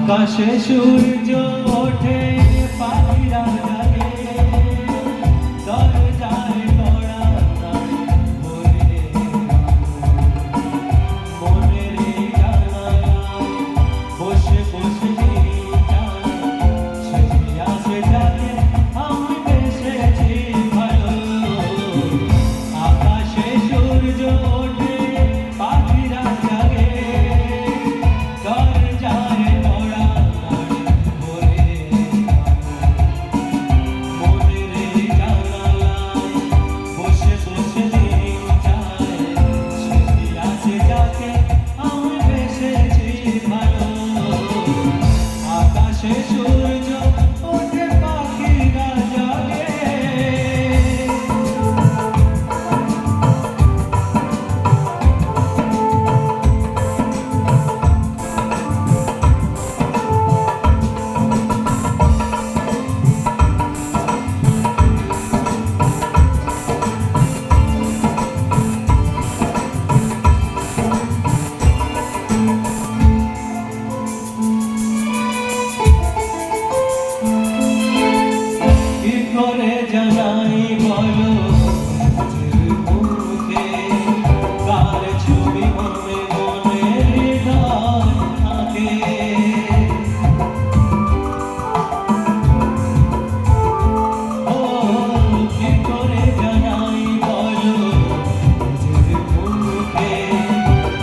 আকাশে সূর্য ওঠে পাখিরা জাগে দরজায় কড়া নাড়ে মনের জানালায় বসে বসে আসে জাগে আমি বেসেছি ভালো। আকাশে সূর্য ওঠে পাখিরা জাগে দরজায় জানাই বলো মুখে কার ছবি মনে মনে হৃদয় থাকে। ও কি করে জানাই বলো মুখে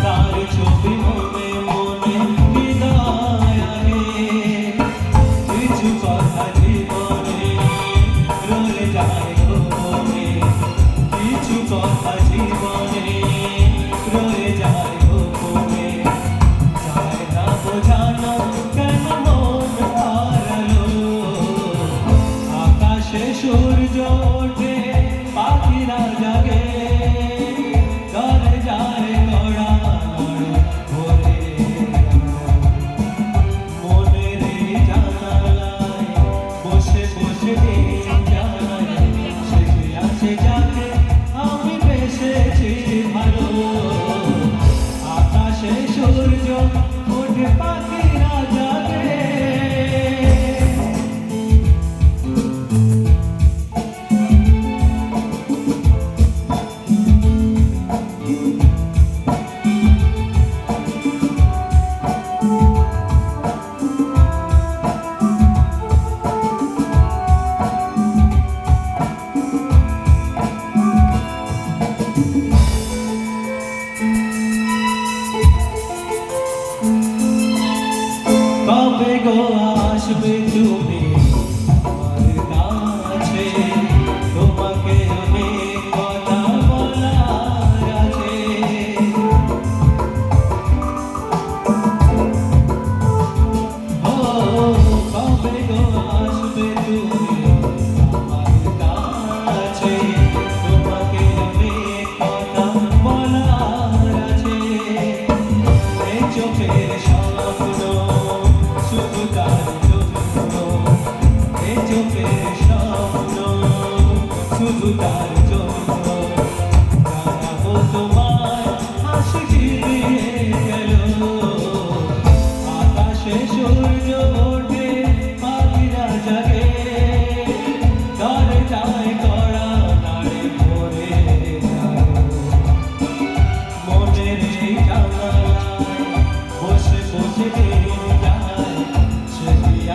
কার ছবি মনে মনে হৃদয় আগে। কিছু কথা জীবনে রয়ে যায় গোপনে, কিছু কথা জীবনে রয়ে যায় গোপনে, যায় না বোঝানো কেন মন হারালো। আকাশে সূর্য ওঠে পাখিরা জাগে দরজায় কড়া নাড়ে ভোরে মনের জানালায় বসে বসে যাকে আমি বেসেছি ভালো। আকাশে সূর্য ওঠে পাখিরা জাগে। কবে গো আসবে তুমি আমার কাছে, তোমাকে অনেক কথা বলার আছে। ও কবে গো আসবে তুমি আমার কাছে, তোমাকে অনেক কথা বলার আছে। এই চোখের স্বপ্ন শুধু তার জন্য, এই চোখের স্বপ্ন শুধু তার জন্য, জানাবো তোমায় হাসি ফিরিয়ে গেল। আকাশে সূর্য ওঠে পাখিরা জাগে দরজায় কড়া নাড়ে ভোরে মনের জানালায় বসে বসে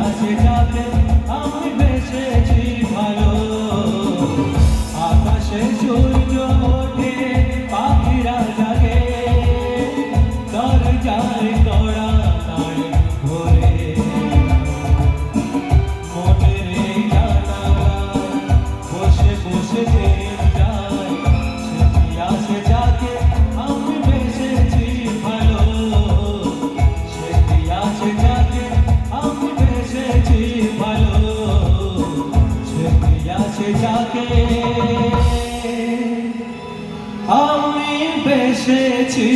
আসে যাকে আমি বেসেছি ভালো। আকাশে সূর্য ওঠে পাখিরা জাগে দরজায় কড়া নাড়ে ভোরে মনের জানালায় বসে বসে যায় আসে যাকে আমি বেসেছি ভালো। আসে যাকে আমি বেসেছি ভালো, আছে যাকে আমি বেসেছি।